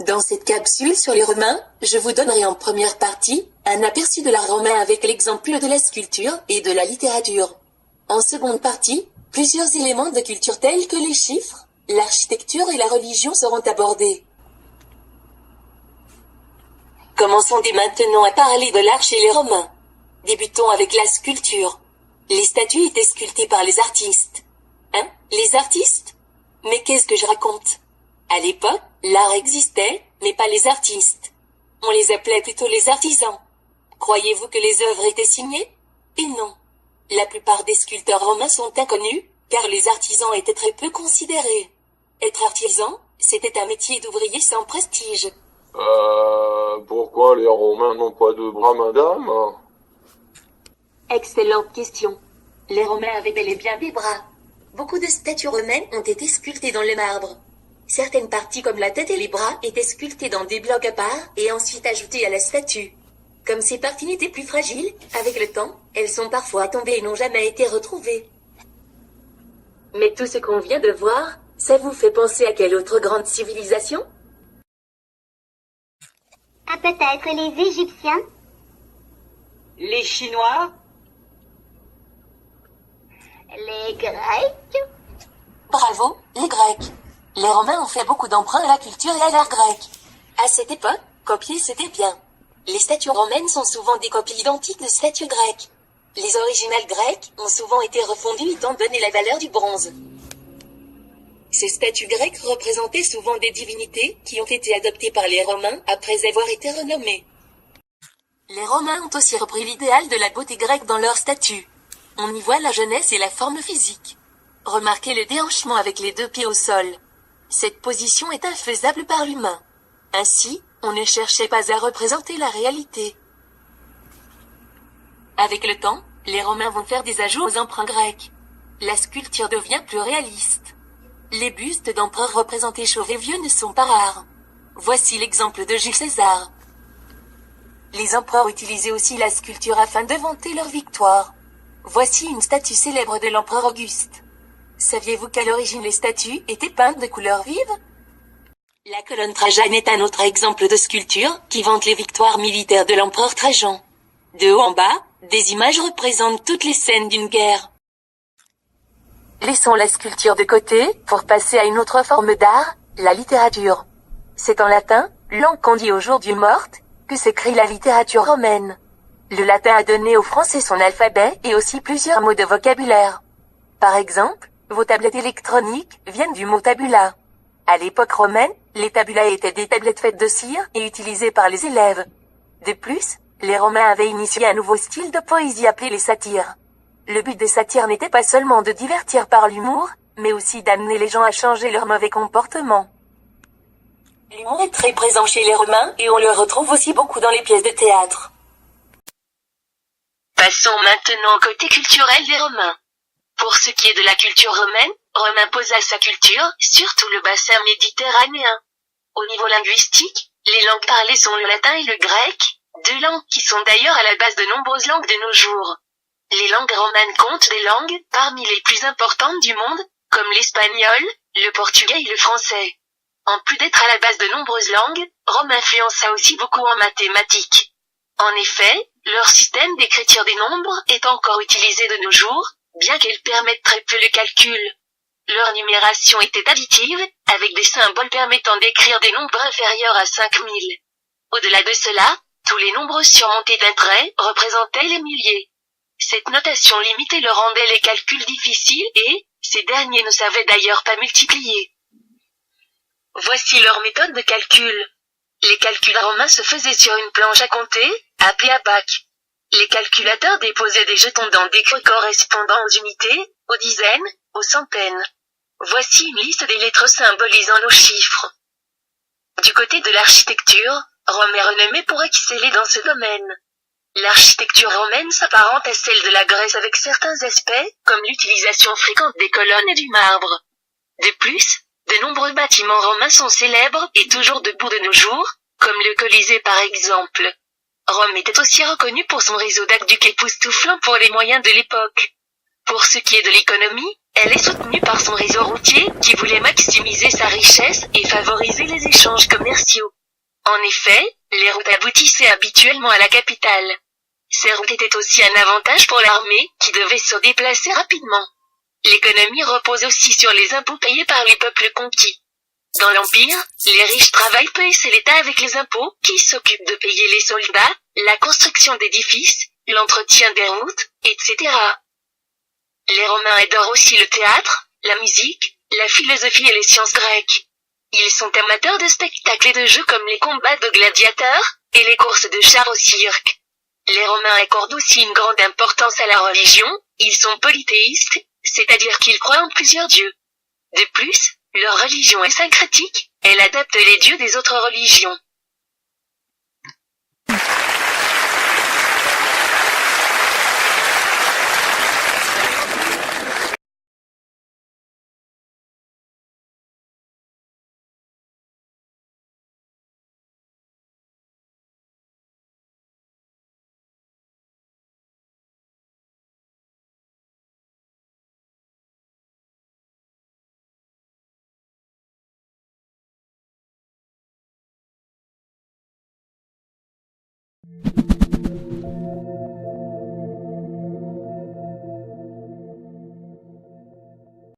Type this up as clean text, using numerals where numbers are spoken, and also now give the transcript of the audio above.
Dans cette capsule sur les Romains, je vous donnerai en première partie un aperçu de l'art romain avec l'exemple de la sculpture et de la littérature. En seconde partie, plusieurs éléments de culture tels que les chiffres, l'architecture et la religion seront abordés. Commençons dès maintenant à parler de l'art chez les Romains. Débutons avec la sculpture. Les statues étaient sculptées par les artistes. Hein? Les artistes? Mais qu'est-ce que je raconte? À l'époque, l'art existait, mais pas les artistes. On les appelait plutôt les artisans. Croyez-vous que les œuvres étaient signées? Et non. La plupart des sculpteurs romains sont inconnus, car les artisans étaient très peu considérés. Être artisan, c'était un métier d'ouvrier sans prestige. Pourquoi les Romains n'ont pas de bras, madame? Excellente question. Les Romains avaient bel et bien des bras. Beaucoup de statues romaines ont été sculptées dans le marbre. Certaines parties comme la tête et les bras étaient sculptées dans des blocs à part et ensuite ajoutées à la statue. Comme ces parties n'étaient plus fragiles, avec le temps, elles sont parfois tombées et n'ont jamais été retrouvées. Mais tout ce qu'on vient de voir, ça vous fait penser à quelle autre grande civilisation? À peut-être les Égyptiens? Les Chinois? Les Grecs? Bravo, les Grecs. Les Romains ont fait beaucoup d'emprunts à la culture et à l'art grec. À cette époque, copier c'était bien. Les statues romaines sont souvent des copies identiques de statues grecques. Les originales grecques ont souvent été refondues étant donné la valeur du bronze. Ces statues grecques représentaient souvent des divinités qui ont été adoptées par les Romains après avoir été renommées. Les Romains ont aussi repris l'idéal de la beauté grecque dans leurs statues. On y voit la jeunesse et la forme physique. Remarquez le déhanchement avec les deux pieds au sol. Cette position est infaisable par l'humain. Ainsi, on ne cherchait pas à représenter la réalité. Avec le temps, les Romains vont faire des ajouts aux emprunts grecs. La sculpture devient plus réaliste. Les bustes d'empereurs représentés chauves et vieux ne sont pas rares. Voici l'exemple de Jules César. Les empereurs utilisaient aussi la sculpture afin de vanter leur victoire. Voici une statue célèbre de l'empereur Auguste. Saviez-vous qu'à l'origine les statues étaient peintes de couleurs vives? La colonne Trajane est un autre exemple de sculpture qui vante les victoires militaires de l'empereur Trajan. De haut en bas, des images représentent toutes les scènes d'une guerre. Laissons la sculpture de côté pour passer à une autre forme d'art, la littérature. C'est en latin, langue qu'on dit aujourd'hui morte, que s'écrit la littérature romaine. Le latin a donné au français son alphabet et aussi plusieurs mots de vocabulaire. Par exemple, vos tablettes électroniques viennent du mot tabula. À l'époque romaine, les tabulas étaient des tablettes faites de cire et utilisées par les élèves. De plus, les Romains avaient initié un nouveau style de poésie appelé les satires. Le but des satires n'était pas seulement de divertir par l'humour, mais aussi d'amener les gens à changer leur mauvais comportement. L'humour est très présent chez les Romains et on le retrouve aussi beaucoup dans les pièces de théâtre. Passons maintenant au côté culturel des Romains. Pour ce qui est de la culture romaine, Rome imposa sa culture, surtout le bassin méditerranéen. Au niveau linguistique, les langues parlées sont le latin et le grec, deux langues qui sont d'ailleurs à la base de nombreuses langues de nos jours. Les langues romanes comptent des langues parmi les plus importantes du monde, comme l'espagnol, le portugais et le français. En plus d'être à la base de nombreuses langues, Rome influença aussi beaucoup en mathématiques. En effet, leur système d'écriture des nombres est encore utilisé de nos jours, bien qu'elle permette très peu le calcul. Leur numération était additive, avec des symboles permettant d'écrire des nombres inférieurs à 5000. Au-delà de cela, tous les nombres surmontés d'un trait représentaient les milliers. Cette notation limitée leur rendait les calculs difficiles et, ces derniers ne savaient d'ailleurs pas multiplier. Voici leur méthode de calcul. Les calculs romains se faisaient sur une planche à compter, appelée abac. Les calculateurs déposaient des jetons dans des creux correspondant aux unités, aux dizaines, aux centaines. Voici une liste des lettres symbolisant nos chiffres. Du côté de l'architecture, Rome est renommée pour exceller dans ce domaine. L'architecture romaine s'apparente à celle de la Grèce avec certains aspects, comme l'utilisation fréquente des colonnes et du marbre. De plus, de nombreux bâtiments romains sont célèbres et toujours debout de nos jours, comme le Colisée par exemple. Rome était aussi reconnue pour son réseau d'aqueducs époustouflant pour les moyens de l'époque. Pour ce qui est de l'économie, Elle est soutenue par son réseau routier, qui voulait maximiser sa richesse et favoriser les échanges commerciaux. En effet, les routes aboutissaient habituellement à la capitale. Ces routes étaient aussi un avantage pour l'armée, qui devait se déplacer rapidement. L'économie repose aussi sur les impôts payés par les peuples conquis. Dans l'Empire, les riches travaillent peu et c'est l'État avec les impôts qui s'occupe de payer les soldats, la construction d'édifices, l'entretien des routes, etc. Les Romains adorent aussi le théâtre, la musique, la philosophie et les sciences grecques. Ils sont amateurs de spectacles et de jeux comme les combats de gladiateurs, et les courses de chars au cirque. Les Romains accordent aussi une grande importance à la religion, ils sont polythéistes, c'est-à-dire qu'ils croient en plusieurs dieux. De plus, leur religion est syncrétique, elle adapte les dieux des autres religions.